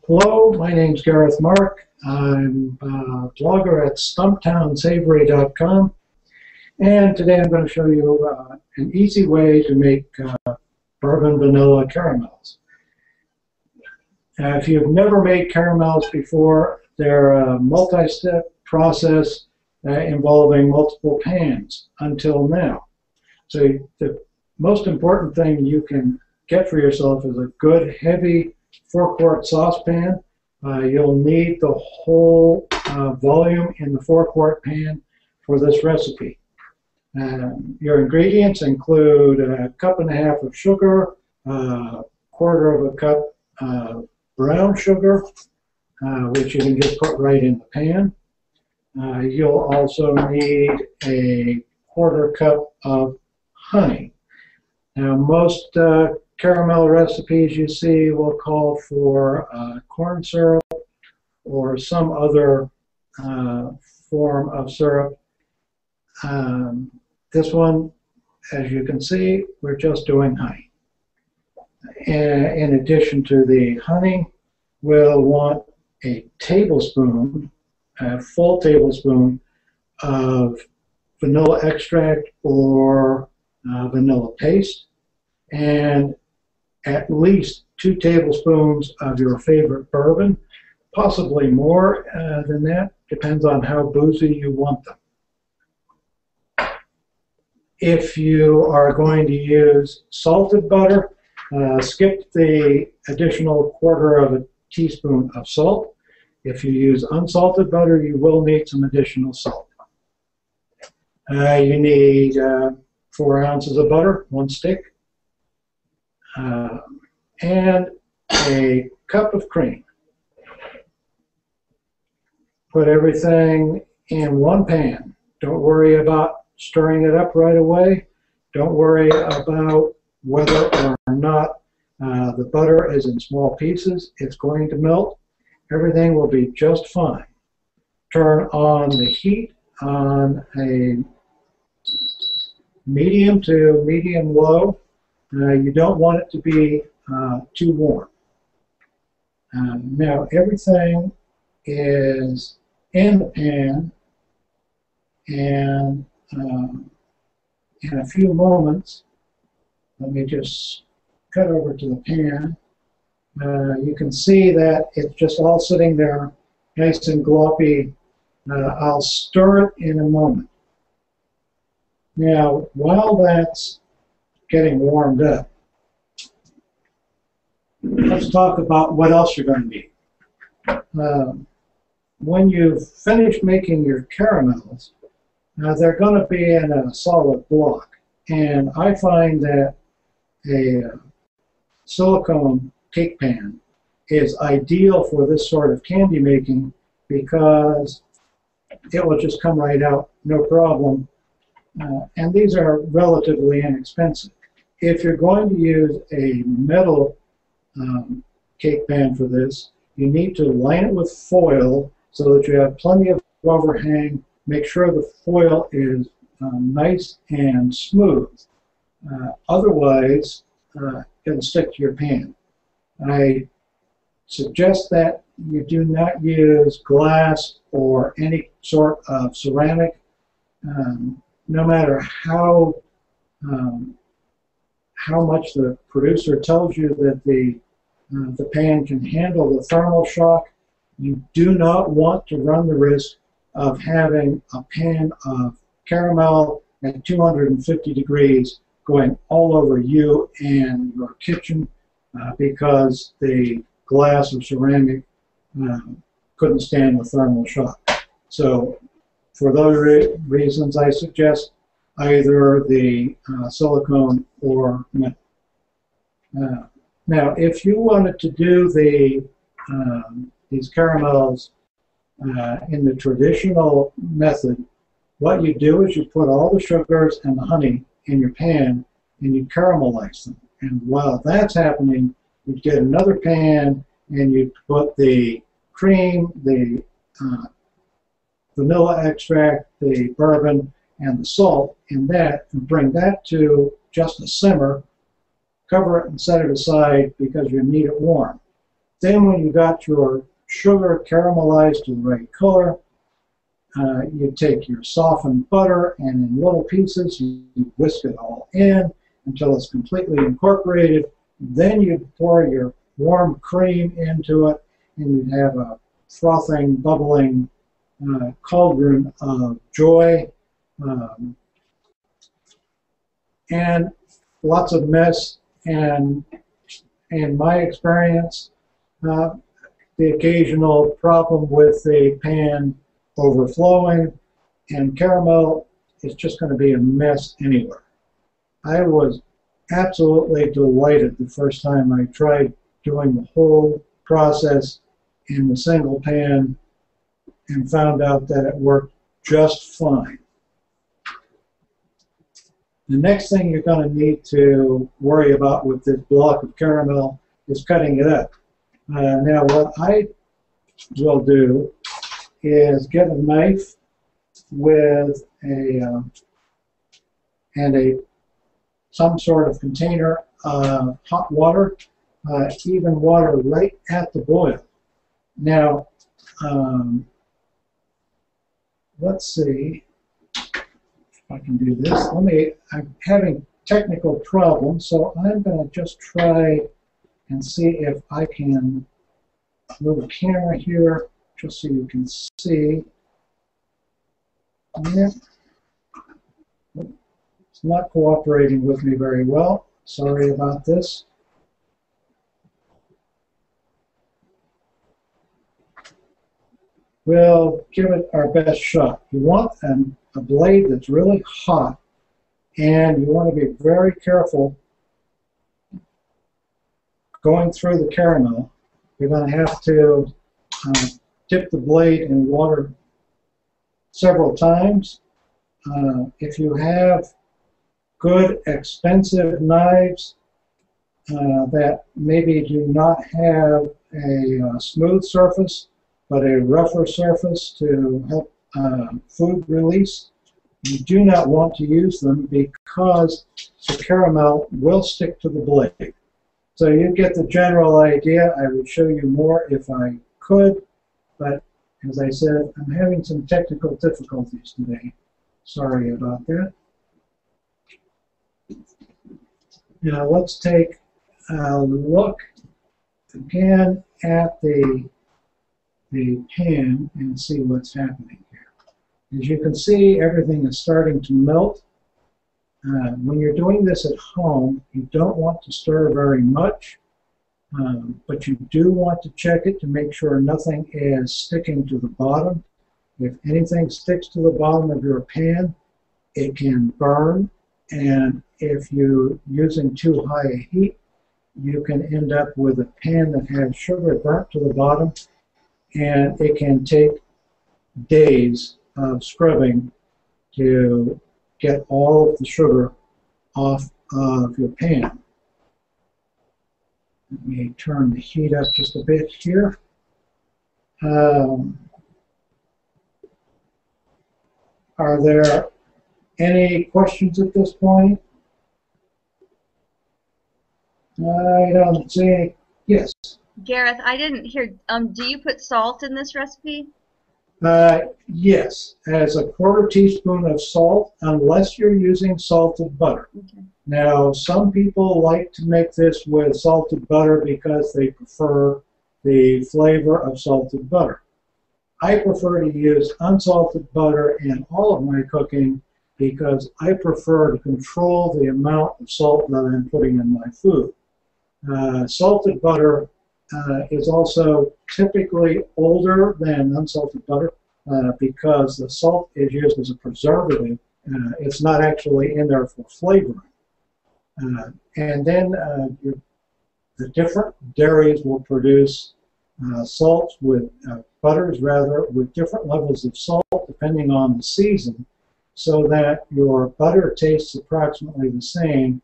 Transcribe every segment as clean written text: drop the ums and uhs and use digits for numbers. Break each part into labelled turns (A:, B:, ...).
A: Hello, my name's Gareth Mark. I'm a blogger at StumptownsAvery.com, and today I'm going to show you an easy way to make bourbon vanilla caramels. If you've never made caramels before, they're a multi-step process involving multiple pans until now. So the most important thing you can get for yourself is a good heavy 4-quart saucepan. You'll need the whole volume in the 4-quart pan for this recipe. Your ingredients include a cup and a half of sugar, a quarter of a cup of brown sugar, which you can just put right in the pan. You'll also need a quarter cup of honey. Now, most caramel recipes you see will call for corn syrup or some other form of syrup. This one, as you can see, we're just doing honey. In addition to the honey, we'll want a tablespoon, a full tablespoon of vanilla extract or vanilla paste, and at least 2 tablespoons of your favorite bourbon, possibly more than that, depends on how boozy you want them. If you are going to use salted butter, skip the additional quarter of a teaspoon of salt. If you use unsalted butter, you will need some additional salt. You need 4 ounces of butter, 1 stick, and a cup of cream. Put everything in one pan. Don't worry about stirring it up right away. Don't worry about whether or not the butter is in small pieces. It's going to melt. Everything will be just fine. Turn on the heat on a medium to medium low. You don't want it to be too warm. Now everything is in the pan, and in a few moments, let me just cut over to the pan. You can see that it's just all sitting there nice and gloppy. I'll stir it in a moment. Now, while that's getting warmed up, let's talk about what else you're going to need. When you've finished making your caramels, they're going to be in a solid block. And I find that a silicone cake pan is ideal for this sort of candy making because it will just come right out, no problem. And these are relatively inexpensive. If you're going to use a metal cake pan for this, you need to line it with foil so that you have plenty of overhang. Make sure the foil is nice and smooth. Otherwise, it'll stick to your pan. I suggest that you do not use glass or any sort of ceramic. No matter how much the producer tells you that the pan can handle the thermal shock, you do not want to run the risk of having a pan of caramel at 250 degrees going all over you and your kitchen because the glass or ceramic couldn't stand the thermal shock. So for those reasons, I suggest either the silicone or metal. Now, if you wanted to do these caramels in the traditional method, what you do is you put all the sugars and the honey in your pan and you caramelize them. And while that's happening, you'd get another pan and you'd put the cream, the vanilla extract, the bourbon, and the salt in that, and bring that to just a simmer. Cover it and set it aside because you need it warm. Then when you got your sugar caramelized to the right color, you take your softened butter and in little pieces you whisk it all in until it's completely incorporated. Then you pour your warm cream into it and you have a frothing, bubbling cauldron of joy. And lots of mess, and in my experience, the occasional problem with the pan overflowing, and caramel is just going to be a mess anywhere. I was absolutely delighted the first time I tried doing the whole process in the single pan and found out that it worked just fine. The next thing you're going to need to worry about with this block of caramel is cutting it up. Now what I will do is get a knife with some sort of container of hot water, even water right at the boil. Now, let's see if I can do this. I'm having technical problems, so I'm going to just try and see if I can move a camera here just so you can see. Yeah. It's not cooperating with me very well. Sorry about this. We'll give it our best shot. You want a blade that's really hot, and you want to be very careful going through the caramel. You're going to have to dip the blade in water several times. If you have good, expensive knives that maybe do not have a smooth surface, but a rougher surface to help food release, you do not want to use them because the caramel will stick to the blade. So you get the general idea. I would show you more if I could, but as I said, I'm having some technical difficulties today. Sorry about that. Now let's take a look again at the pan and see what's happening here. As you can see, everything is starting to melt. When you're doing this at home, you don't want to stir very much, but you do want to check it to make sure nothing is sticking to the bottom. If anything sticks to the bottom of your pan, it can burn, and if you're using too high a heat, you can end up with a pan that has sugar burnt to the bottom, and it can take days of scrubbing to get all of the sugar off of your pan. Let me turn the heat up just a bit here. Are there any questions at this point? I don't see any. Yes.
B: Gareth, I didn't hear. Do you put salt in this recipe?
A: Yes, as a quarter teaspoon of salt, unless you're using salted butter.
B: Okay.
A: Now, some people like to make this with salted butter because they prefer the flavor of salted butter. I prefer to use unsalted butter in all of my cooking because I prefer to control the amount of salt that I'm putting in my food. Salted butter is also typically older than unsalted butter because the salt is used as a preservative. It's not actually in there for flavoring. And then the different dairies will produce salts with butters rather with different levels of salt depending on the season, so that your butter tastes approximately the same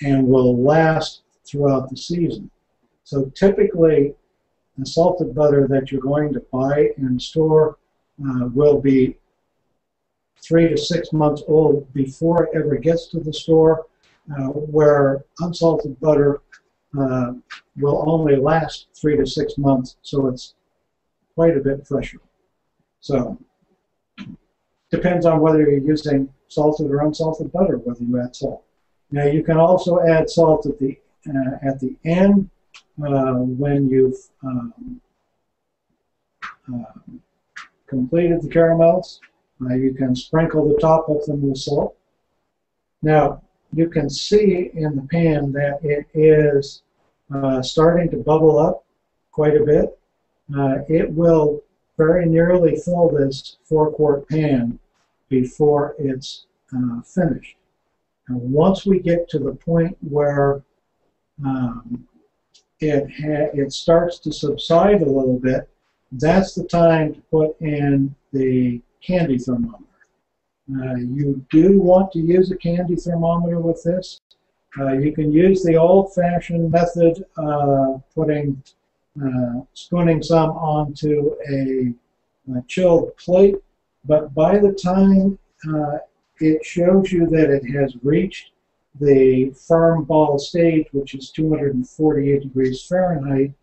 A: and will last throughout the season. So typically, the salted butter that you're going to buy in the store will be 3 to 6 months old before it ever gets to the store, where unsalted butter will only last 3 to 6 months, so it's quite a bit fresher. So depends on whether you're using salted or unsalted butter, whether you add salt. Now you can also add salt at the end when you've completed the caramels. You can sprinkle the top of them with salt. Now you can see in the pan that it is starting to bubble up quite a bit. It will very nearly fill this 4-quart pan before it's finished. And once we get to the point where it starts to subside a little bit, that's the time to put in the candy thermometer. You do want to use a candy thermometer with this. You can use the old-fashioned method, spooning some onto a chilled plate, but by the time it shows you that it has reached the firm ball stage, which is 248 degrees Fahrenheit,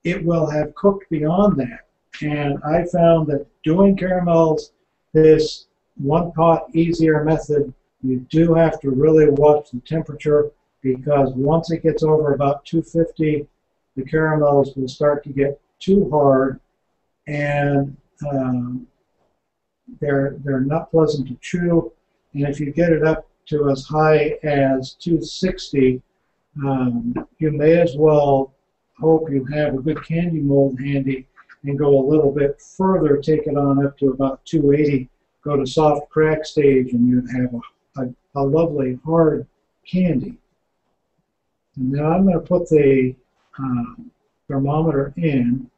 A: it will have cooked beyond that. And I found that doing caramels, this one-pot easier method, you do have to really watch the temperature, because once it gets over about 250, the caramels will start to get too hard, and they're not pleasant to chew. And if you get it up to as high as 260, you may as well hope you have a good candy mold handy and go a little bit further, take it on up to about 280, go to soft crack stage, and you'd have a lovely hard candy. And now I'm going to put the thermometer in.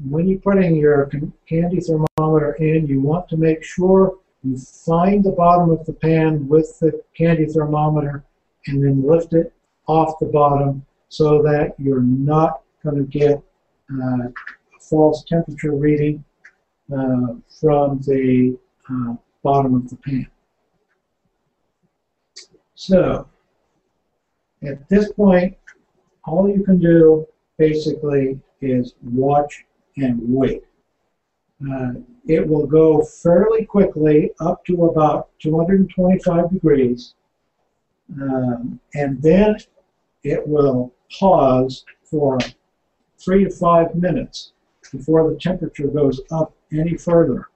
A: When you're putting your candy thermometer in, you want to make sure you find the bottom of the pan with the candy thermometer and then lift it off the bottom so that you're not going to get a false temperature reading from the bottom of the pan. So at this point, all you can do basically is watch and wait. It will go fairly quickly up to about 225 degrees, and then it will pause for 3 to 5 minutes before the temperature goes up any further.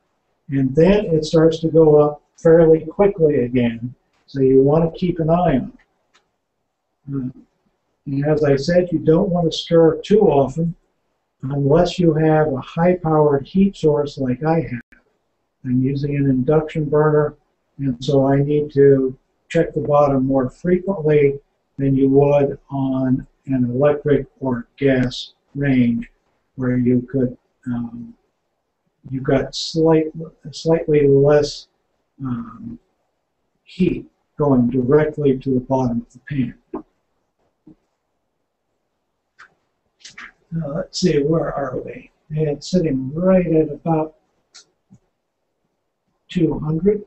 A: And then it starts to go up fairly quickly again, so you want to keep an eye on it. And as I said, you don't want to stir too often unless you have a high-powered heat source like I have. I'm using an induction burner, and so I need to check the bottom more frequently than you would on an electric or gas range, where you could you've got slightly less heat going directly to the bottom of the pan. Now, let's see, where are we? It's sitting right at about 200.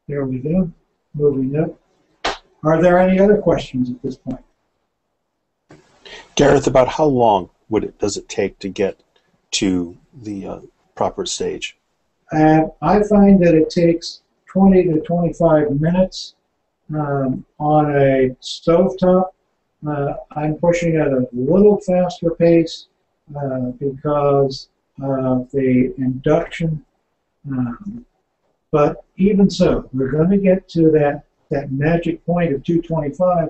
A: There we go, moving up. Are there any other questions at this point?
C: Gareth, about how long does it take to get to the proper stage?
A: I find that it takes 20 to 25 minutes on a stovetop. I'm pushing at a little faster pace because of the induction. But even so, we're going to get to that magic point of 225,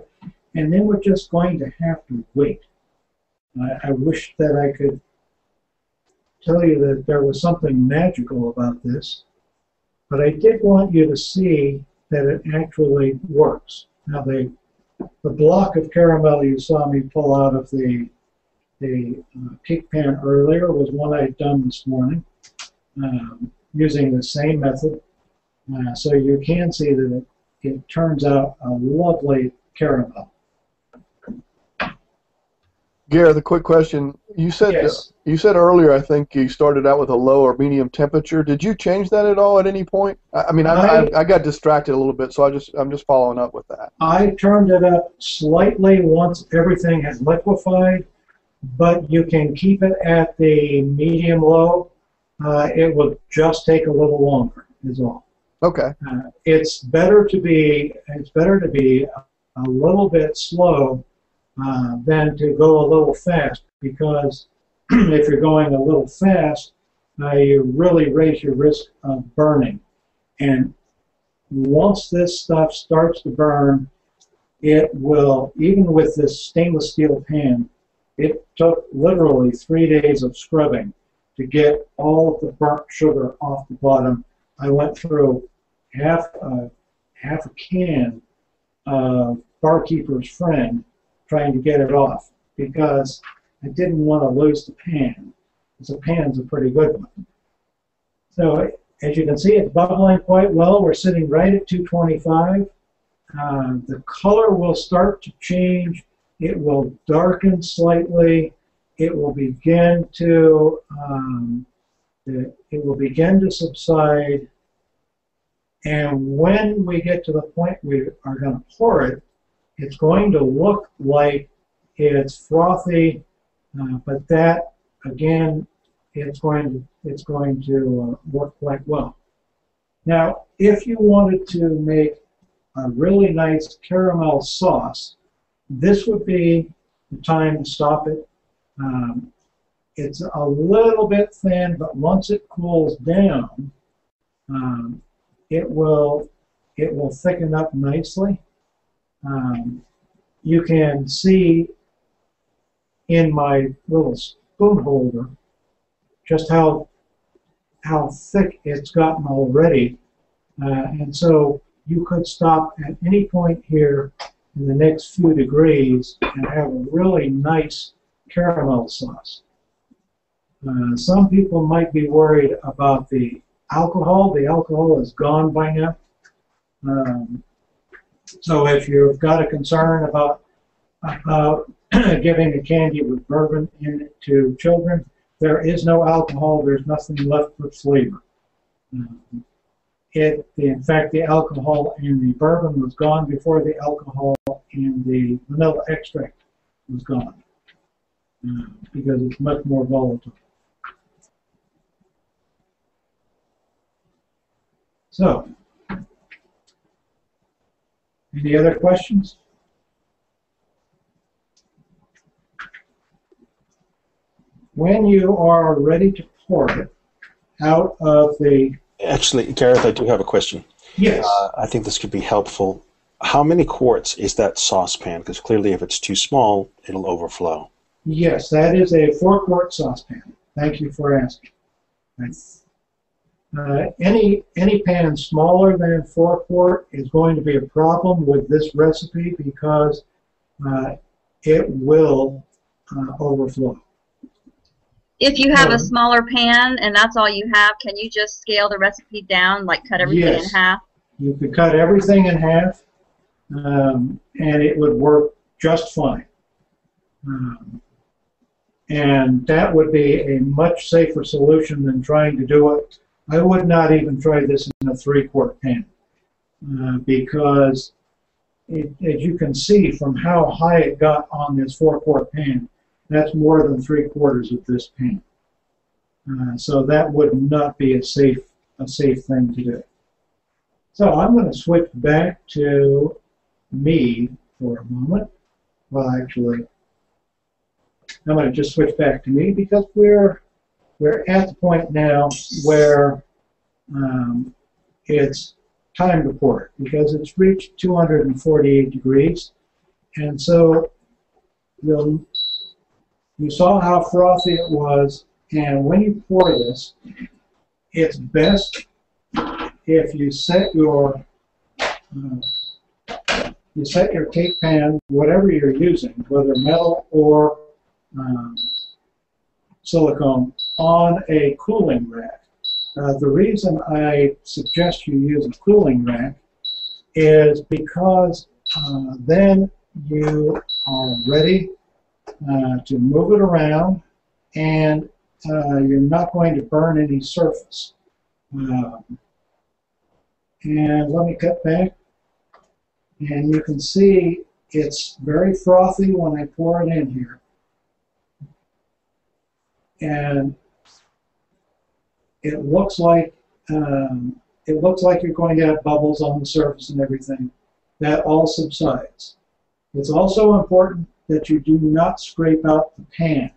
A: and then we're just going to have to wait. I wish that I could tell you that there was something magical about this, but I did want you to see that it actually works. Now, the block of caramel you saw me pull out of the cake pan earlier was one I'd done this morning using the same method. So you can see that it turns out a lovely caramel.
D: Gareth, a quick question.
A: Yes.
D: You said earlier, I think you started out with a low or medium temperature. Did you change that at all at any point? I mean, I got distracted a little bit, so I'm just following up with that.
A: I turned it up slightly once everything had liquefied, but you can keep it at the medium low. It will just take a little longer, is all.
D: Okay.
A: It's better to be a little bit slow than to go a little fast, because if you're going a little fast, you really raise your risk of burning. And once this stuff starts to burn, it will, even with this stainless steel pan, it took literally 3 days of scrubbing to get all of the burnt sugar off the bottom. I went through half a can of Barkeeper's Friend trying to get it off, because I didn't want to lose the pan, because the pan's a pretty good one. So as you can see, it's bubbling quite well. We're sitting right at 225. The color will start to change. It will darken slightly. It will begin to subside. And when we get to the point we are going to pour it, it's going to look like it's frothy, but that again, it's going to work quite well. Now, if you wanted to make a really nice caramel sauce, this would be the time to stop it. It's a little bit thin, but once it cools down, it will thicken up nicely. You can see in my little spoon holder just how thick it's gotten already, and so you could stop at any point here in the next few degrees and have a really nice caramel sauce. Some people might be worried about the alcohol. The alcohol is gone by now. So if you've got a concern about giving a candy with bourbon in it to children, there is no alcohol. There's nothing left but flavor. In fact, the alcohol in the bourbon was gone before the alcohol in the vanilla extract was gone, because it's much more volatile. So, any other questions? When you are ready to pour it out of the...
C: Actually, Gareth, I do have a question.
A: Yes.
C: I think this could be helpful. How many quarts is that saucepan? Because clearly if it's too small, it'll overflow.
A: Yes, that is a 4-quart saucepan. Thank you for asking. Any pan smaller than 4-quart is going to be a problem with this recipe, because it will overflow.
B: If you have a smaller pan and that's all you have, can you just scale the recipe down, like cut everything in half?
A: You could cut everything in half, and it would work just fine. And that would be a much safer solution than trying to do it. I would not even try this in a 3-quart pan, because as you can see from how high it got on this 4-quart pan, that's more than 3/4 of this pan. So that would not be a safe thing to do. So I'm going to switch back to me for a moment. Well, actually, I'm going to just switch back to me, because we're at the point now where it's time to pour it, because it's reached 248 degrees, and so you saw how frothy it was, and when you pour this, it's best if you set your cake pan, whatever you're using, whether metal or silicone, on a cooling rack. The reason I suggest you use a cooling rack is because then you are ready to move it around, and you're not going to burn any surface. And let me cut back, and you can see it's very frothy when I pour it in here. And it looks like you're going to have bubbles on the surface and everything. That all subsides. It's also important that you do not scrape out the pan,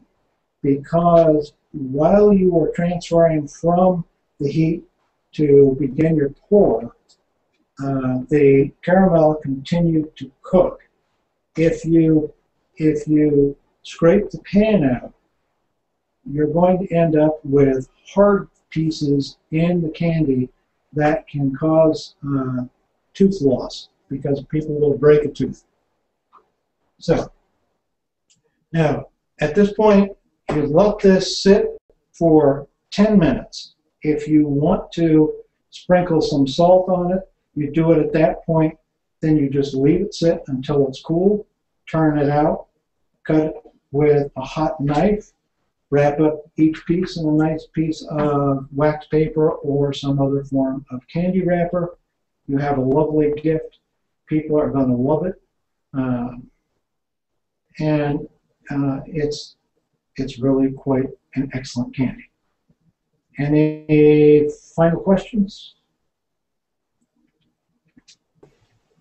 A: because while you are transferring from the heat to begin your pour, the caramel continued to cook. If you scrape the pan out, you're going to end up with hard pieces in the candy that can cause tooth loss, because people will break a tooth. So, now, at this point, you let this sit for 10 minutes. If you want to sprinkle some salt on it, you do it at that point. Then you just leave it sit until it's cool, turn it out, cut it with a hot knife, wrap up each piece in a nice piece of wax paper or some other form of candy wrapper. You have a lovely gift. People are going to love it. And it's really quite an excellent candy. Any final questions?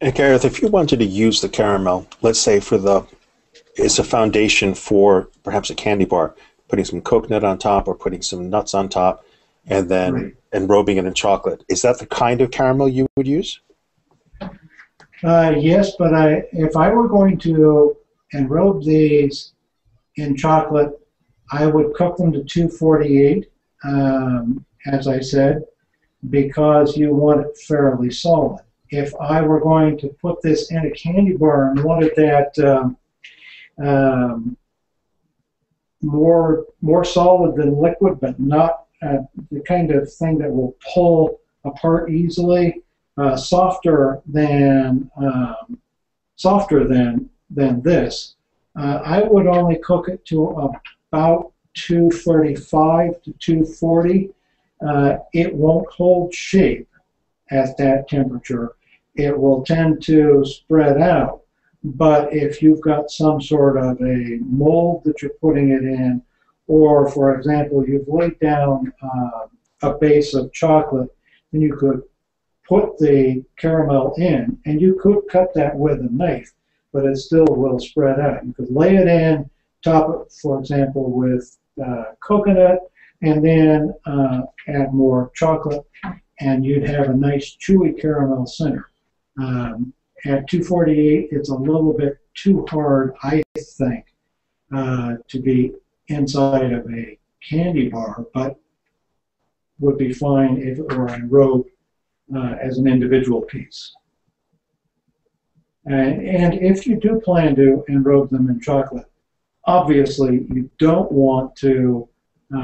C: And Gareth, if you wanted to use the caramel, let's say it's a foundation for perhaps a candy bar, putting some coconut on top or putting some nuts on top, and then enrobing it in chocolate. Is that the kind of caramel you would use?
A: Yes, but if I were going to enrobe these in chocolate, I would cook them to 248, as I said, because you want it fairly solid. If I were going to put this in a candy bar and wanted that more solid than liquid, but not the kind of thing that will pull apart easily, softer than this, I would only cook it to about 235 to 240. It won't hold shape at that temperature. It will tend to spread out. But if you've got some sort of a mold that you're putting it in, or for example, you've laid down a base of chocolate, then you could put the caramel in, and you could cut that with a knife, but it still will spread out. You could lay it in, top it, for example, with coconut, and then add more chocolate, and you'd have a nice chewy caramel center. At 248, it's a little bit too hard, I think, to be inside of a candy bar, but would be fine if it were enrobed as an individual piece. And if you do plan to enrobe them in chocolate, obviously you don't want to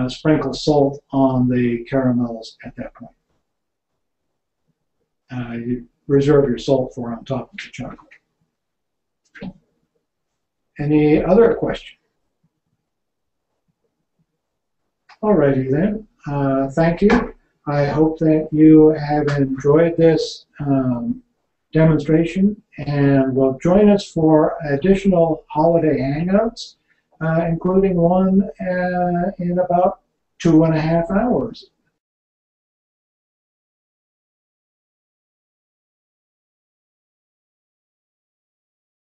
A: sprinkle salt on the caramels at that point. You reserve your salt for on top of the chocolate. Any other question? Alrighty then. Thank you. I hope that you have enjoyed this demonstration and will join us for additional holiday hangouts, including one in about 2.5 hours.